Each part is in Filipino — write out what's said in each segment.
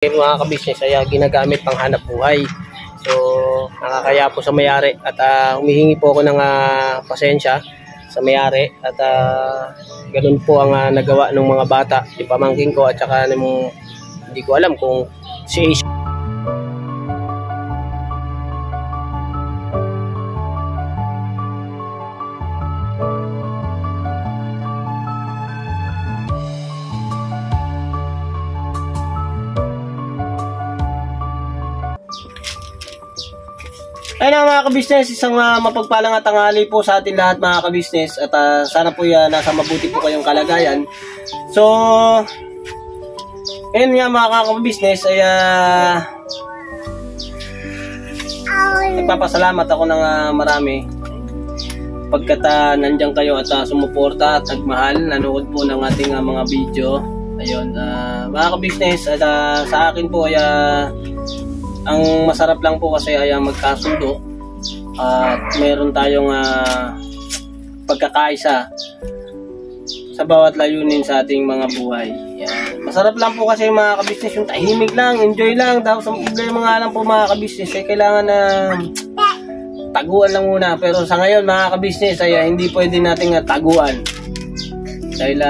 Mga kabisnes ay ginagamit pang hanap buhay. So nakakaya po sa may-ari at humihingi po ako ng pasensya sa may-ari at ganun po ang nagawa ng mga bata, yung pamangkin ko at saka hindi ko alam kung si Ace. Ayun mga kabisnes, isang mapagpalang tanghali po sa atin lahat mga kabisnes at sana po nasa mabuti po kayong kalagayan. So, ayun nga mga kabisnes ay nagpapasalamat ako ng marami pagkat nandiyan kayo at sumuporta at nagmahal, nanood po ng ating mga video. Ayun, mga kabisnes at sa akin po ay ang masarap lang po kasi ay magkasundo at meron tayong pagkakaisa sa bawat layunin sa ating mga buhay. Yan. Masarap lang po kasi mga kabisnes, yung tahimik lang, enjoy lang. Dahil sa problema nga lang po mga kabisnes ay kailangan na taguan lang muna. Pero sa ngayon mga kabisnes ay hindi pwede nating taguan. Dahil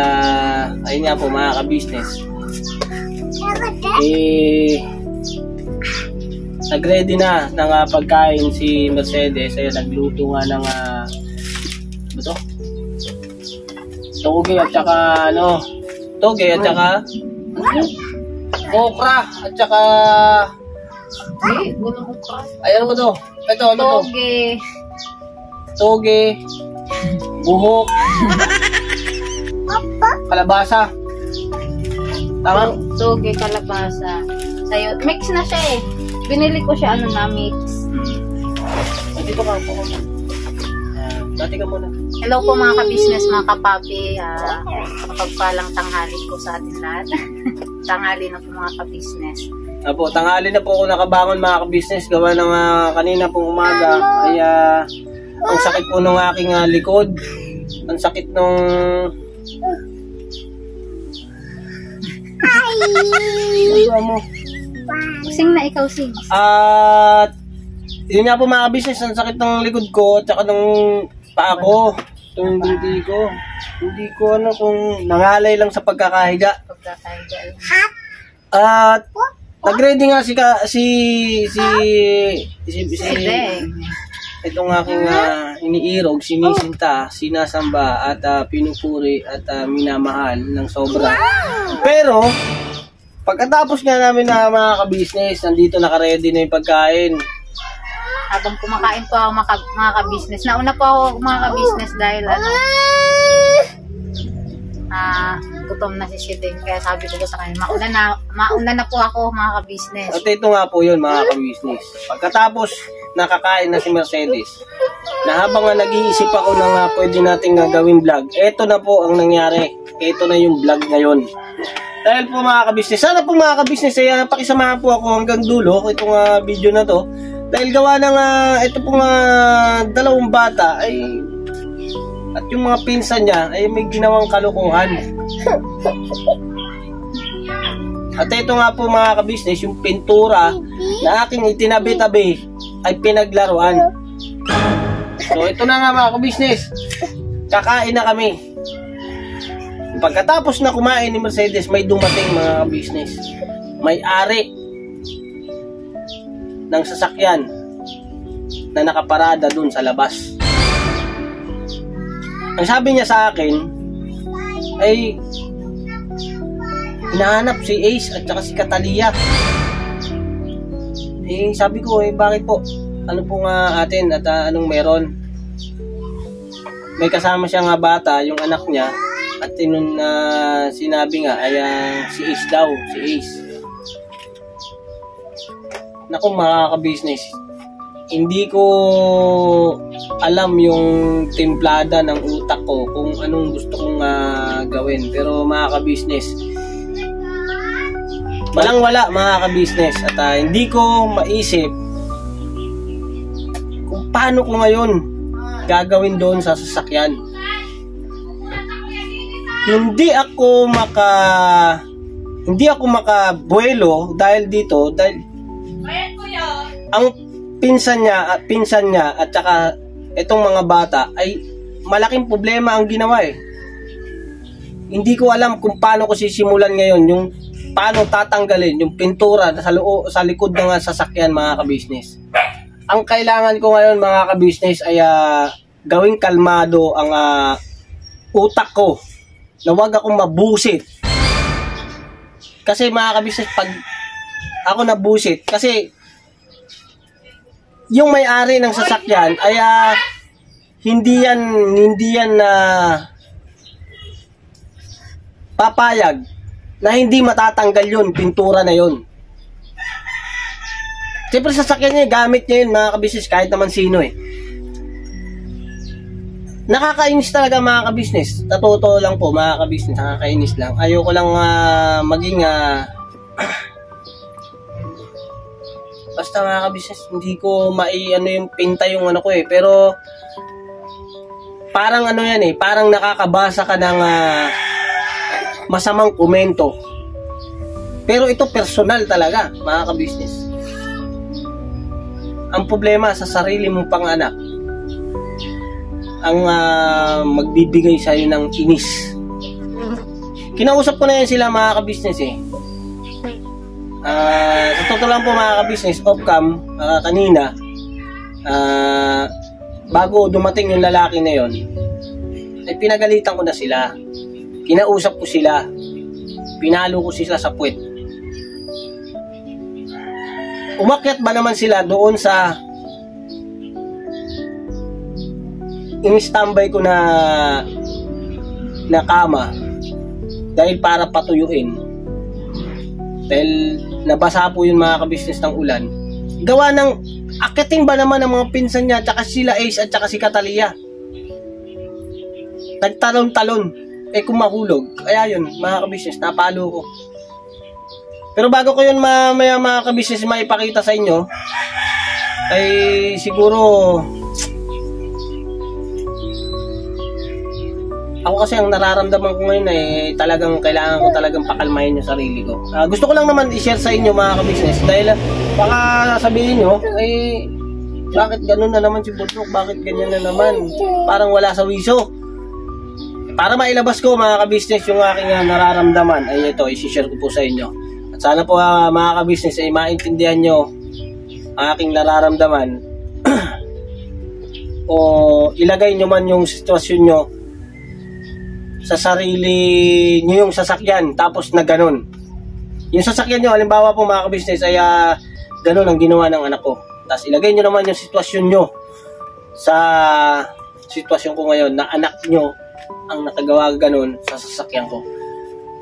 ayun nga po mga kabisnes, nag-ready na ng pagkain si Mercedes. Ay nagluto nga ng toge at saka toge at saka okra at saka ayan ko to. Ito toge, buhok, kalabasa. Tama? Toge, kalabasa. Sayo, mix na siya eh. Binili ko siya mix. Dito ka po. Dati ka muna. Hello po mga ka-business, mga kapapi. Mapagpalang tanghali po sa atin lahat. Tanghali na po mga ka-business. Apo, tanghali na po ako nakabangon mga ka-business. Gawa ng kanina pong umaga ay ang sakit po ng aking likod. Ang sakit nung mo. Sing na ikaw, sing. At yun nga po mga ka-business, ang sakit ng likod ko at saka ng paa ko, itong binti ko. Hindi ko kung nangalay lang sa pagkakahiga. At nag-ready nga itong aking iniirog, sinisinta, sinasamba at pinupuri at minamahal ng sobra. Pero pagkatapos nga namin na mga ka-business, nandito naka-ready na yung pagkain. Habang kumakain po ako mga ka-business, nauna po ako mga ka-business dahil gutom na si Sideng. Kaya sabi ko sa kanya, mauna na po ako mga ka-business. At ito nga po yun mga ka-business. Pagkatapos nakakain na si Mercedes, na habang nag-iisip ako ng pwede nating gawin vlog, ito na po ang nangyari. Ito na yung vlog ngayon. Dahil po mga ka-business, sana po mga ka-business ay pakisamahan po ako hanggang dulo itong video na to. Dahil gawa ng ito pong dalawang bata ay at yung mga pinsan niya ay may ginawang kalokohan. At ito nga po mga ka-business, yung pintura na aking itinabi-tabi ay pinaglaruan. So ito na nga mga ka-business, kakain na kami. Pagkatapos na kumain ni Mercedes, may dumating mga business. May-ari ng sasakyan na nakaparada dun sa labas. Ang sabi niya sa akin ay hinahanap si Ace at saka si Catalia. Sabi ko bakit po? Ano po nga atin at anong meron? May kasama siya nga bata, yung anak niya. At nung sinabi nga ay si Ace daw, si Ace. Naku mga ka-business, hindi ko alam yung timplada ng utak ko kung anong gusto kong gawin. Pero mga ka-business, walang-wala mga ka-business. At hindi ko maisip kung paano ko ngayon gagawin doon sa sasakyan. Hindi hindi ako makabuelo dahil dito, dahil ang pinsan niya at saka itong mga bata ay malaking problema ang ginawa eh. Hindi ko alam kung paano ko sisimulan ngayon yung paano tatanggalin yung pintura sa likod ng sasakyan, mga kabisnes. Ang kailangan ko ngayon, mga kabisnes, ay gawing kalmado ang utak ko na wag akong mabusit. Kasi mga kabisnes, pag ako nabusit, kasi yung may-ari ng sasakyan ay hindi yan papayag na hindi matatanggal yun, pintura na yun. Siyempre sasakyan niya, gamit niya yun, mga kabisnes, kahit naman sino eh. Nakakainis talaga, mga kabisnes. Totoo lang po, mga kabisnes, nakakainis lang. Ayoko lang maging basta, mga kabisnes, hindi ko yung pinta yung ano ko eh. Pero parang ano yan eh, parang nakakabasa ka ng masamang komento. Pero ito personal talaga, mga kabisnes. Ang problema sa sarili mong panganak ang magbibigay sa'yo ng inis. Kinausap ko na yan sila, mga kabisnes eh. Sa totoo lang po, mga kabisnes, off-cam kanina, bago dumating yung lalaki na yon, ay pinagalitan ko na sila. Kinausap ko sila. Pinalo ko sila sa puwet. Umakyat ba naman sila doon sa in-standby ko na kama dahil para patuyuin. Dahil nabasa po yung, mga kabisnes, ng ulan. Gawa ng akitin ba naman ng mga pinsan niya, tsaka sila Ace at tsaka si Catalia. Nagtalon-talon. Kung mahulog. Kaya yun, mga kabisnes, napalo ko. Pero bago ko yun mamaya, mga kabisnes, maipakita sa inyo, ay siguro ako kasi ang nararamdaman ko ngayon ay talagang kailangan ko talagang pakalmahin yung sarili ko. Gusto ko lang naman i-share sa inyo, mga kabisnes, dahil baka sabihin nyo, bakit ganun na naman si Budok? Bakit ganyan na naman? Parang wala sa wiso. Para mailabas ko, mga kabisnes, yung aking nararamdaman, ay ito, i-share ko po sa inyo. At sana po, mga kabisnes, ay maintindihan nyo ang aking nararamdaman o ilagay nyo man yung sitwasyon nyo sa sarili nyo, yung sasakyan, tapos na ganun. Yung sasakyan nyo, halimbawa po, mga kabisnes, ay ganun ang ginawa ng anak ko. Tapos ilagay nyo naman yung sitwasyon nyo sa sitwasyon ko ngayon, na anak nyo ang nakagawa ganun sa sasakyan ko.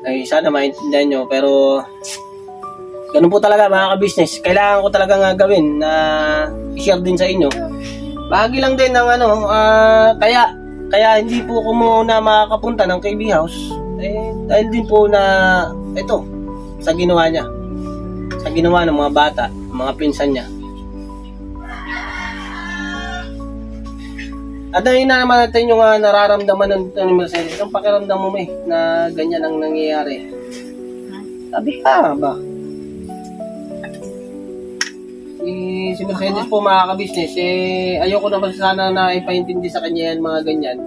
Ay sana maintindihan nyo, pero ganun po talaga, mga kabisnes. Kailangan ko talaga nga gawin na i-share din sa inyo. Bahagi lang din ng kaya hindi po ko muna makakapunta ng KB House, dahil din po na ito, sa ginawa niya, sa ginawa ng mga bata, mga pinsan niya. At dahil na naman natin yung nararamdaman ng Mercedes. Ang pakiramdam mo, na ganyan ang nangyayari. Sabi ka ba? Si Mercedes po, mga kabisnes, ayoko naman sana na ipaintindi sa kanya yan, mga ganyan.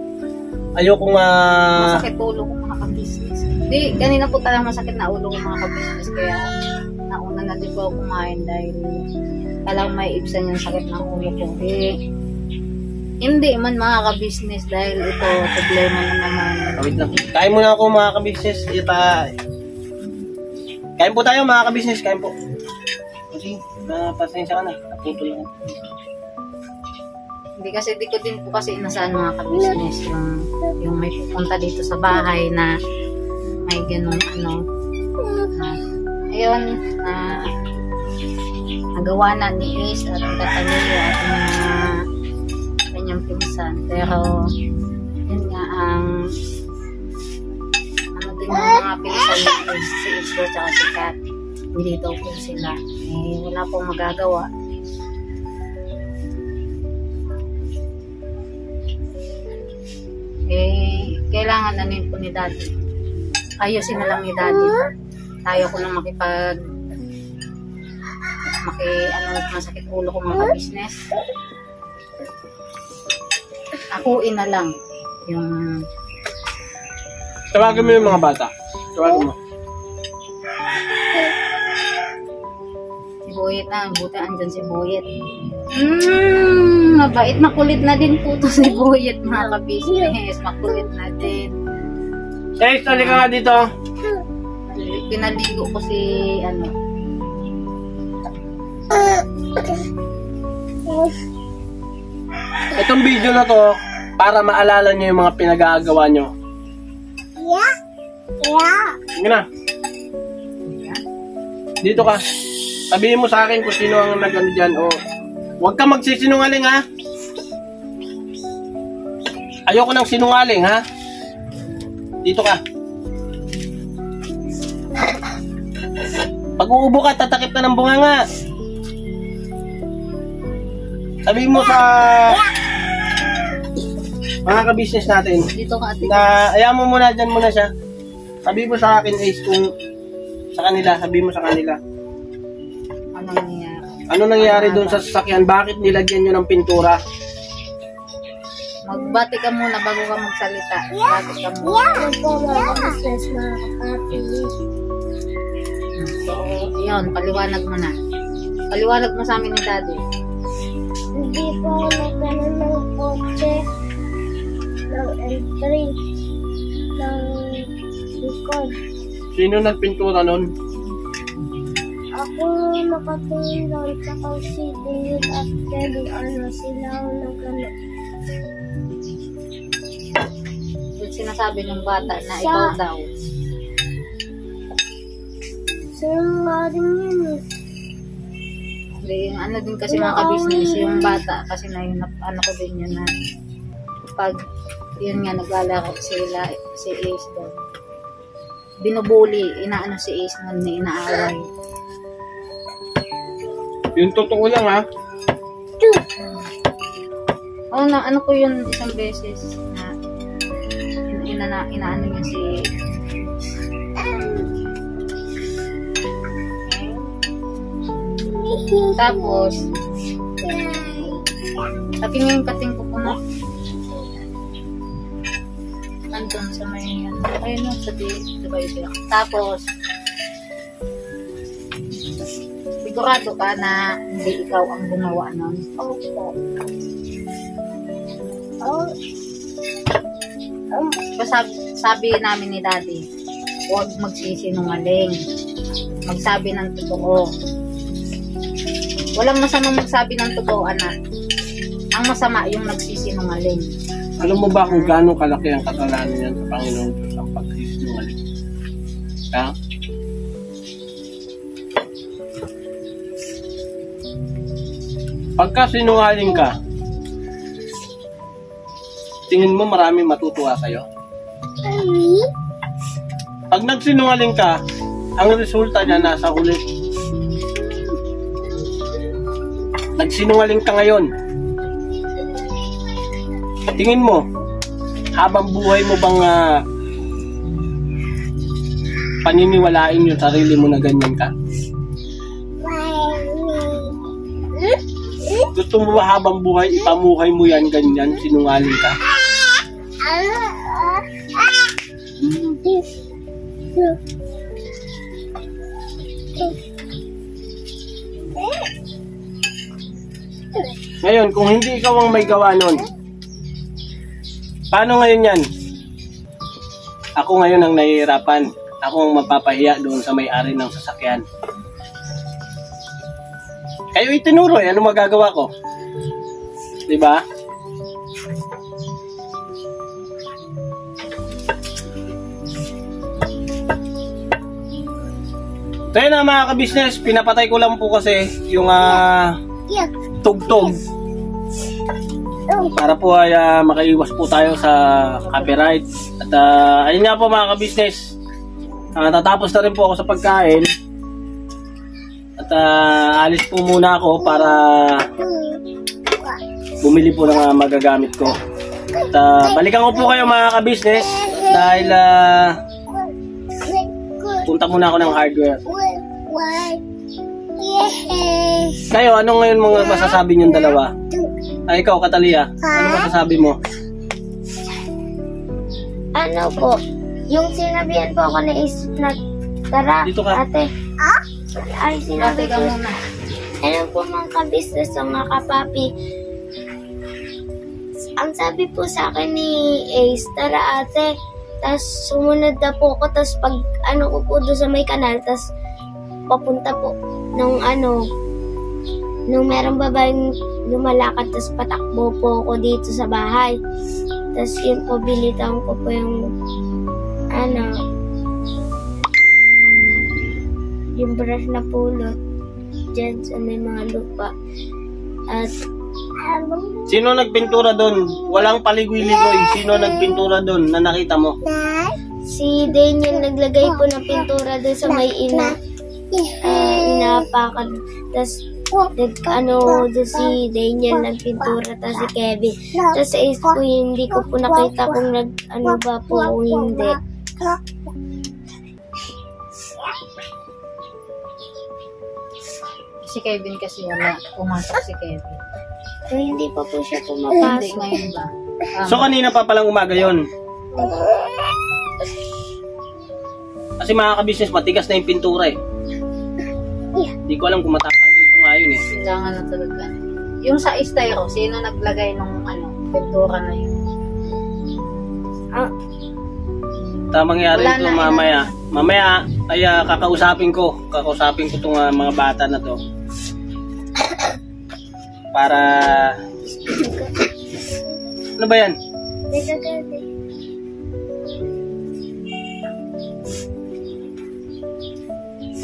Ayoko masakit ulo ko, mga kabisnes. Di, kanina po talaga masakit na ulo ko, mga kabisnes. Kaya nauna na din po ako kumain dahil talagang may ibsan yung sakit ng ulo ko. Hindi man, mga kabisnes, dahil ito problema na naman. Wait lang. Kain muna ako, mga kabisnes. Kain po tayo, mga kabisnes. Kain po. Kasi, pasensya ka na. Naputol lang. Hindi kasi, di ko din po kasi inasaan, mga kabisnes, yung may pupunta dito sa bahay na may ganun ayun, nagawa na ni Ace at Catalia at mga kanyang pinsan. Pero yun nga, ang din ng mga pinsan ni si Ace at si Kat, hindi daw po sila, wala pong magagawa. Kailangan po ni Daddy, ayusin na lang ni Daddy tayo ko nang masakit ulo ko mga business. Akuin na lang yung Tawagin mo yung mga bata. Tawagin mo. si Boyet na, buti andyan si Boyet. Mabait, makulit na din po to si Boyet mga ka-business. Makulit na din. Tali ka nga dito. Pinaligo ko si Itong video na to, para maalala nyo yung mga pinag-aagawa nyo. Sige na. Dito ka. Sabihin mo sa akin kung sino ang nag-ano dyan. O, huwag ka magsisinungaling ha. Ayoko ng sinungaling ha. Dito ka. Pag uubo ka, tatakip ka ng bunganga. Sabihin mo sa mga ka-business natin dito ka ate. na ayaw mo muna, dyan muna siya. Sabihin mo sa akin, Ace, kung sa kanila, sabihin mo sa kanila. Ano nangyari? Ano nangyari doon sa sasakyan? Bakit nilagyan nyo ng pintura? Magbati ka muna bago ka magsalita. Bati ka muna. So, yun, paliwanag mo na. Paliwanag mo sa amin ni Daddy. Hindi po ako nagdala ng kotse ng L3 ng likod. Sino nagpintura nun? Ako nakatingin doon sa si David at Kevin. Sila ang nagano. Yung sinasabi ng bata na ikaw daw. Sinungaling yun eh. Hindi, yung ano din kasi mga ka-business, yung bata kasi na yun, ano ko din yun na pag yun nga naglalaro sila, si Ace daw. Binubuli, inaano si Ace nun na inaaway. Yung totoo lang ha. Oo na, ano ko yun isang beses na inaano niya si tapos kating ko po na andun sa may ayun no, sa diba yun. Tapos sigurado ka na hindi ikaw ang gumawa nun? Opo. Sabi namin ni Daddy, huwag magsisinungaling. Magsabi ng totoo. Walang masamang magsabi ng totoo, anak. Ang masama yung nagsisinungaling. Alam mo ba kung gaano kalaki ang kasalanan niyan sa Panginoon Diyos ang pagsisinungaling? Ha? Pagka sinungaling ka, tingin mo maraming matutuwa sa'yo? Pag nagsinungaling ka, ang resulta niya nasa huli. Nagsinungaling ka ngayon. Tingin mo, habang buhay mo bang paniniwalain yung sarili mo na ganyan ka? Gusto mo ba habang buhay, ipamuhay mo yan ganyan, sinungaling ka? Ngayon, kung hindi ikaw ang may gawa nun, paano ngayon yan? Ako ngayon ang nahihirapan. Ako ang mapapahiya doon sa may-ari ng sasakyan. Kayo itinuro ano magagawa ko? Diba? So yun na mga ka-business, pinapatay ko lang po kasi yung tugtog para po ay makaiwas po tayo sa copyright. At ayun nga po mga ka-business, tatapos na rin po ako sa pagkain at alis po muna ako para bumili po ng magagamit ko. At balikan ko po kayo mga ka-business dahil Punta muna ako ng hardware. Why? Yes. Kayo, ano ngayon mga masasabi niyong dalawa? Ay, ikaw, Katalia, ano masasabi mo? Ano po? Yung sinabihan po ako na is na tara, Dito ka. ate. Ay, sinabi Ate ka ko. muna. Ano po mga kabisnes o mga kapapi? Ang sabi po sa akin ni Ace, tara ate. Tapos sumunod na po ako. Tapos pag ano ko po doon sa may kanal, tapos papunta po nung nung merong babaeng lumalakad, tapos patakbo po ako dito sa bahay. Tapos yun po, binitawan ko po yung yung brush na pulot dyan sa may mga lupa. At Sino nagpintura doon? Walang paligoy-ligoy. Sino nagpintura doon na nakita mo? si Daniel naglagay po ng pintura doon sa may inaapakan. Tapos doon si Daniel nagpintura, tapos si Kevin. Tapos sa Ace po, hindi ko po nakita kung ba po o hindi. Si Kevin kasi wala. Pumasok si Kevin. So, hindi pa po siya Hindi, pumapasok. ngayon ba? So, kanina pa palang umaga yon. Kasi mga kabisnes, matigas na yung pintura eh. Hindi ko alam kung matatanggal ko nga yun eh. Kailangan na talaga. Yung sa styro, sino naglagay nung pintura na yun? Tamang mangyari Wala ito na, mamaya. Mamaya ay kakausapin ko itong mga bata na to. Para ano ba yan?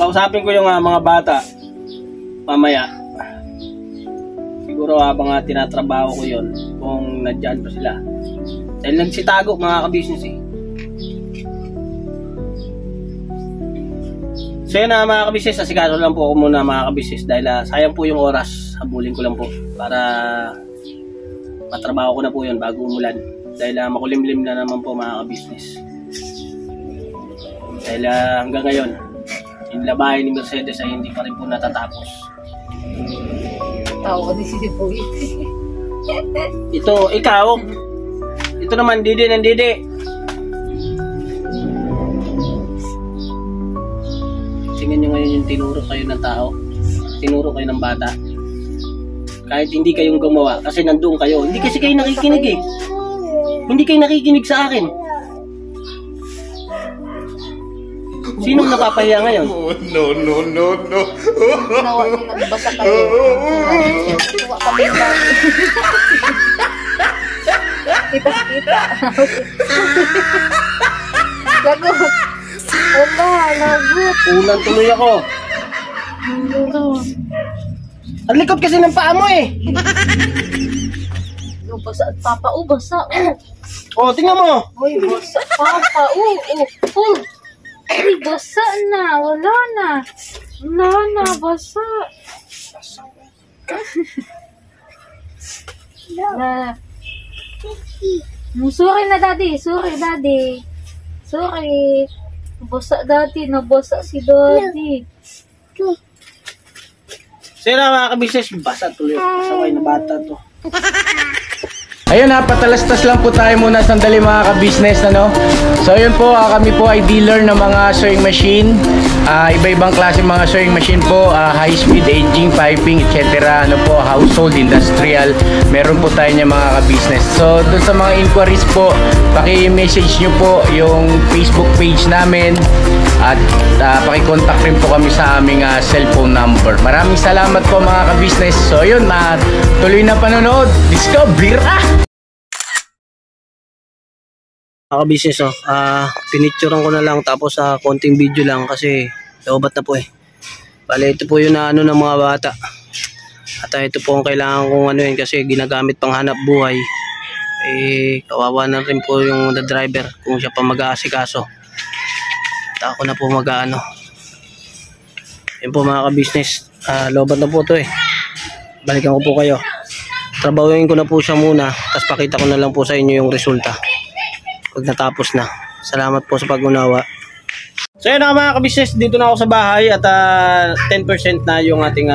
Kausapin ko yung mga bata mamaya. Siguro habang tinatrabaho ko yon kung nandyan pa sila. Dahil nagsitago mga kabisnes eh. So yun mga kabisnes, asikaso lang po ako muna mga kabisnes dahil sayang po yung oras. Habulin ko lang po para matrabaho ko na po yun bago umulan. Dahil makulimlim na naman po mga kabisnes. Dahil hanggang ngayon, yung labahin ni Mercedes ay hindi pa rin po natatapos. Tao ko din si Dipoy. Ito, ikaw. Ito naman, Didi ng Didi. Tingnan nyo ngayon yung tinuro kayo ng tao. Tinuro kayo ng bata. Kahit hindi kayong gumawa, kasi nandoon kayo. Hindi kasi kayo nakikinig eh. Hindi kayo nakikinig sa akin. Sinong napapahiya ngayon? No. Ginawa niyo, nagbasa kayo. Tuwa kami yung dami. Kita. Lago. Lagot. Ulan tuloy ako. Ang likot kasi ng paa mo eh. Basa at papa. Basa. Oh, tingnan mo. Uy, basa. Papa. Uy, basa na. Wala na. Basa. Sorry na, Daddy. Sorry. Basa, Daddy. Nabasa si Daddy. Sino mga kabisnes? Basa tuloy ako. Pasaway na bata to. Ayun ha, patalastas lang po tayo muna sandali mga ka-business, ano? So ayun po, kami po ay dealer ng mga sewing machine. Iba-ibang klase mga sewing machine po, high speed, aging, piping, etc. Ano po, household, industrial. Meron po tayo niya mga ka-business. So dun sa mga inquiries po, paki-message nyo po yung Facebook page namin. At paki-contact rin po kami sa aming cellphone number. Maraming salamat po mga ka-business. So ayun, tuloy na panonood. Let's go, bira! Mga kabisnes, pinicturean ko na lang tapos konting video lang kasi lobat na po eh. Bale, ito po yung ng mga bata. At ito po ang kailangan kong kasi ginagamit pang hanap buhay. Kawawa na rin po yung driver kung siya pa mag-aasikaso. At ako na po Yun po mga kabisnes, lobat na po ito eh. Balikan ko po kayo. Trabahuin ko na po siya muna, tapos pakita ko na lang po sa inyo yung resulta pag natapos na. Salamat po sa pag-unawa. So yun na mga ka-business, dito na ako sa bahay at 10% na yung ating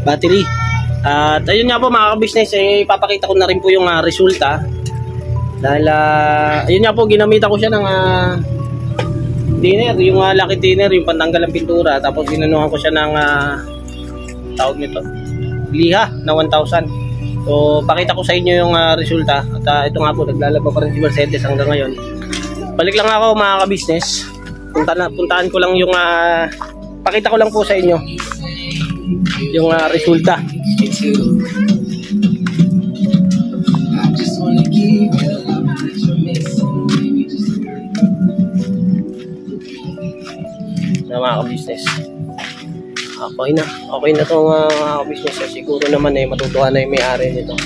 battery. At ayun nga po mga ka-business, ipapakita ko na rin po yung resulta. Dahil ayun nga po, ginamitan ko siya ng thinner, yung lucky thinner, yung pantanggal ng pintura. Tapos ginanuhan ko siya ng tawag nito, liha na 1,000. So pakita ko sa inyo yung resulta. At ito nga po, naglalaba pa rin si Mercedes hanggang ngayon. Balik lang ako mga ka-business. Puntaan ko lang yung pakita ko lang po sa inyo yung resulta. Na mga ka-business, okay na itong mga ka-business. Siguro naman matutuwa na yung may-ari nito.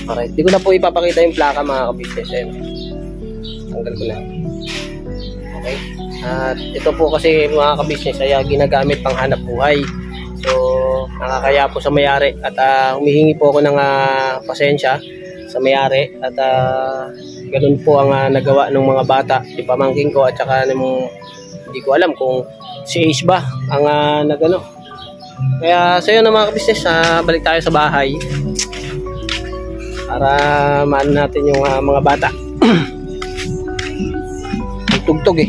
Alright, di ko na po ipapakita yung plaka mga ka-business. Tanggal ko na. Okay, at ito po kasi mga ka-business ay ginagamit pang hanap buhay. So nakakaya po sa may-ari at humihingi po ako ng pasensya sa may-ari at ganun po ang nagawa ng mga bata, yung pamangking ko at saka hindi ko alam kung si Ace ba ang nagano. Kaya sa iyo na mga ka-business, balik tayo sa bahay para maano natin yung mga bata. Tugtog eh.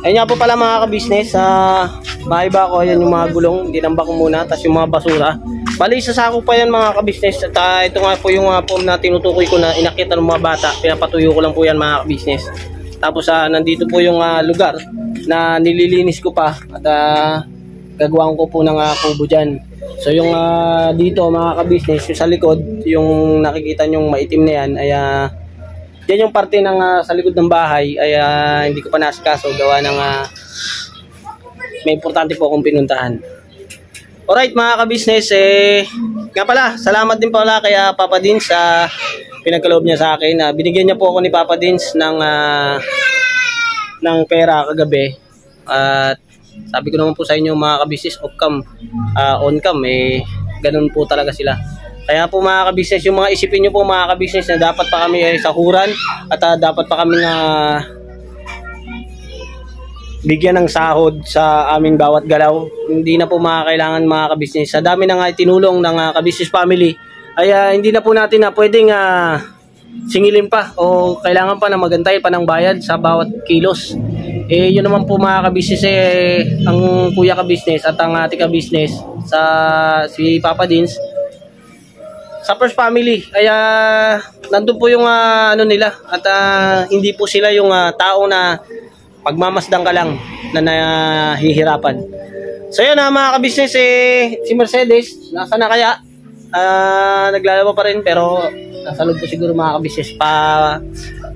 Ayun nga po pala mga ka-business, bahay ba ako, ayan yung mga gulong, dinamba ko muna, tapos yung mga basura. Bali, sasako pa yan mga ka-business. At ito nga po yung form na tinutukoy ko na inakita ng mga bata, pinapatuyo ko lang po yan mga ka-business. Tapos nandito po yung lugar na nililinis ko pa at gagawin ko po ng kubo dyan. So yung dito mga ka-business, yung sa likod, yung nakikita nyong maitim na yan, ay yan yung parte ng sa likod ng bahay ay hindi ko pa nasikaso gawa ng may importante po akong pinuntahan. Alright mga ka-business, nga pala, salamat din pala kay Papa Dins sa pinagkaloob niya sa akin. Binigyan niya po ako ni Papa Dins ng pera kagabi. At sabi ko naman po sa inyo mga ka-business, on-cam, ganun po talaga sila. Kaya po mga ka-business, yung mga isipin nyo po mga ka-business na dapat pa kami sahuran at dapat pa kami bigyan ng sahod sa aming bawat galaw. Hindi na po kailangan mga ka-business. Sa dami na itinulong ng ka-business family, ay hindi na po natin pwedeng singilin pa o kailangan pa na magantay pa ng bayad sa bawat kilos. Yun naman po mga ka-business, ang kuya ka-business at ang ate ka-business si Papa Dins sa first family ay nandun po yung ano nila at hindi po sila yung tao na pagmamasdan ka lang na nahihirapan. So yun mga ka-business, si Mercedes nasa na kaya? Naglalaba pa rin pero nasa loob po siguro mga ka-business pa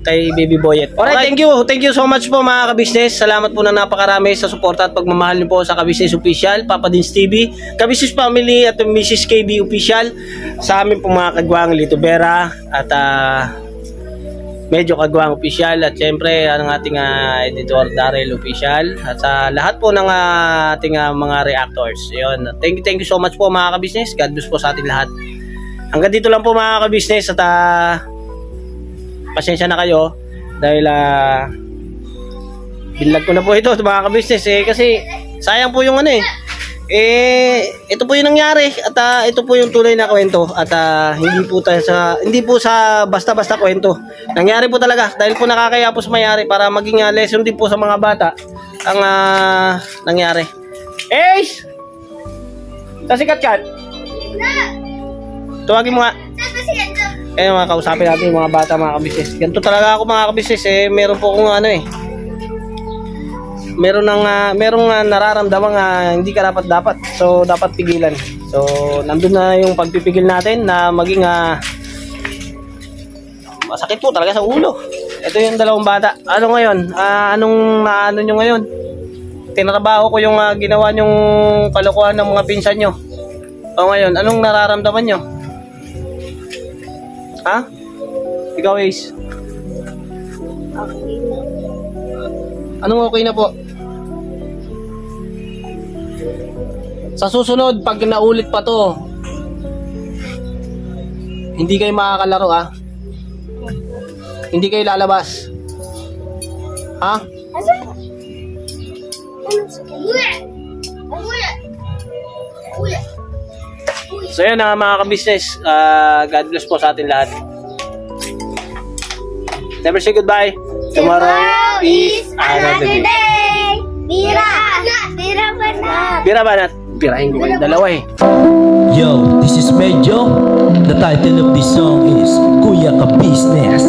kay Baby Boyet. Alright, thank you so much po mga ka-business. Salamat po na napakarami sa suporta at pagmamahal niyo po sa Ka-Business Official, Papa Dins TV, Ka-Business Family at Mrs. KB Official, sa amin po mga kagwang Lito Vera at medyo kagwang Official at syempre ang ating editor Daryl Official at sa lahat po ng ating mga reactors. Yun. Thank you so much po mga ka-business. God bless po sa ating lahat. Hanggang dito lang po mga ka-business at pasensya na kayo dahil binlag ko na po ito mga ka-business kasi sayang po yung ito po yung nangyari at ito po yung tunay na kwento at hindi po sa basta-basta kwento. Nangyari po talaga dahil po nakakaya po sa mayari para maging lesson din po sa mga bata ang nangyari. Ace! Sa sikat-kat? Tuwagin mo nga. Mga kausapin natin yung mga bata mga ka-business. Ganito talaga ako mga ka-business meron po akong merong nararamdamang hindi ka dapat. So dapat pigilan. So nandun na yung pagpipigil natin na maging masakit po talaga sa ulo. Ito yung dalawang bata. Ano ngayon? Anong naano nyo ngayon? Tinatrabaho ko yung ginawa nyong kalokohan ng mga pinsan nyo. O ngayon, anong nararamdaman nyo? Ha? Ikaw, Ace? Okay na. Anong okay na po? Sa susunod, pag naulit pa to, hindi kayo makakalaro ha. Hindi kayo lalabas. Ha? So yun mga ka-business, God bless po sa atin lahat. Never say goodbye. Tomorrow is another day. Bira! Bira banat! Bira banat. Birahin ko kayo dalawa eh. Yo, this is Medyo. The title of this song is Kuya Ka Business.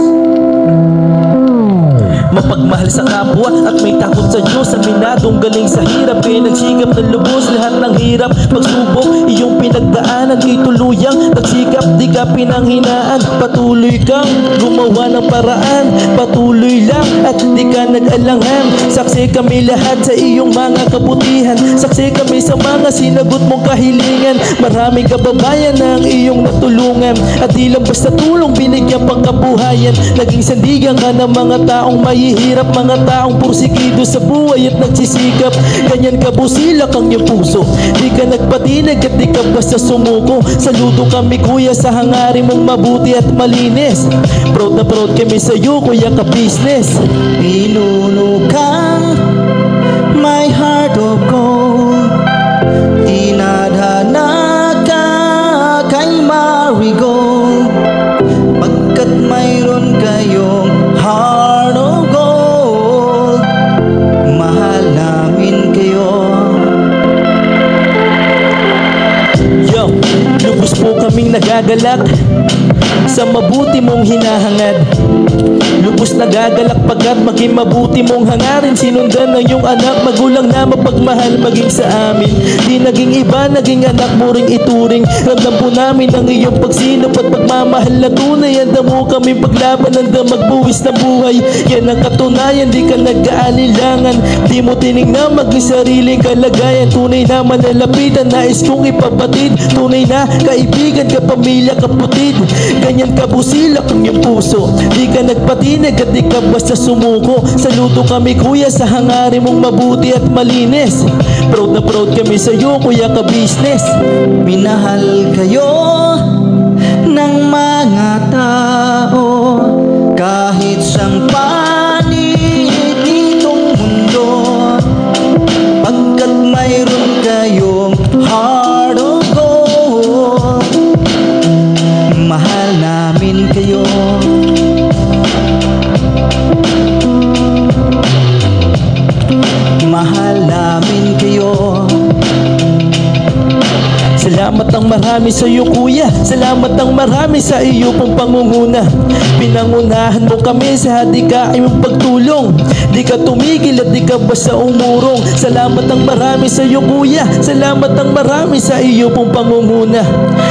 Mapagmahal sa kapwa at may takot sa Diyos. Aminadong galing sa hirap, kaya nagsikap ng lubos lahat ng hirap. Pagsubok, iyong pinagdaanan, ituluyang nagsikap, di ka pinanghinaan. Patuloy kang gumawa ng paraan, patuloy lang at di ka nag-alangan. Saksi kami lahat sa iyong mga kabutihan, saksi kami sa mga sinagot mong kahilingan. Maraming kababayan na ang iyong natulungan, at di lang basta tulong binigyan pang kabuhayan. Naging sandigan ka ng mga taong mahihirap, mga taong pursigido sa buhay at nagsisikap. Ganyan ka busilak ang iyong puso, di ka nagpatinag at di ka basta sumuko. Saludo kami kuya sa hangarin mong mabuti at malinis. Proud na proud kami sa iyo Kuya Ka Business. Inunukang my heart of gold, tinadhana ka kay marigold, pagkat mayroon kayong heart of gold. Mahal namin kayo. Yo, lubos po kaming nagagalak sa mabuti mong hinahangad. Lubos nagagalak pagkat maging mabuti mong hangarin. Sinundan ng iyong anak, magulang na mapagmahal maging sa amin. Di naging iba, naging anak mo ring ituring. Ramdam po namin ang iyong pagsinop at pagmamahal na tunay. Handa mo kami paglaban, handa magbuwis na buhay. Yan ang katunayan, di ka nag-aalilangan. Di mo tinignan maging sariling kalagayan. Tunay na manalapitan, nais kong ipabatid. Tunay na kaibigan, kapamilya, kapatid. Ganyan ka busilak ang iyong puso, di ka nagpatinag at di ka basta sumuko. Saludo kami kuya sa hangarin mong mabuti at malinis. Proud na proud kami sa iyo Kuya Ka Business. Minahal kayo ng mga tao kahit siyang panig nitong mundo, pagkat mayroon kayong heart of gold. Mahal namin kayo. Mahal namin kayo. Salamat ang marami sa iyo kuya, salamat ang marami sa iyo pong pangunguna. Pinangunahan mo kami sa hadikain mong pagtulong, di ka tumigil at di ka basta umurong. Salamat ang marami sa iyo kuya, salamat ang marami sa iyo pong pangunguna.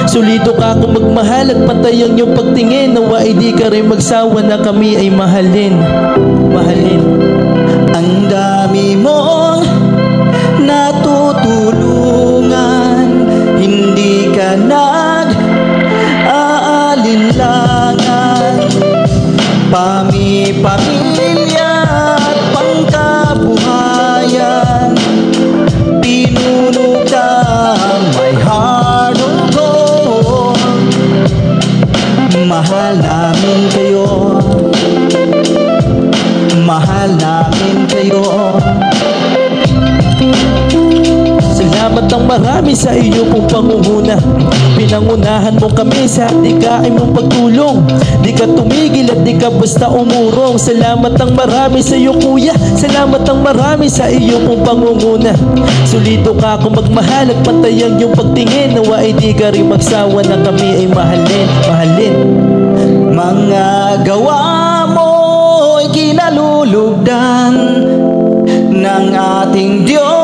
Sulido ka kung magmahal at pantay ang iyong pagtingin. Nawa ay di ka rin magsawa na kami ay mahalin. Mahalin. Ang dami mong natutulungan, hindi ka nag-aalinlangan. Pamilya at pangkabuhayan, pinuno ka my heart of gold. Mahal namin kayo. Mahal namin kayo. Salamat ang marami sa iyo pong pangunguna. Pinangunahan mo kami sa hadikain mong pagtulong, di ka tumigil at di ka basta umurong. Salamat ang marami sa iyo kuya, salamat ang marami sa iyo pong pangunguna. Sulido ka kung magmahal at pantay ang iyong pagtingin. Nawa ay di ka rin magsawa na kami ay mahalin. Mahalin. Mga gawa mo ay kinalulugdan ng ating Diyos.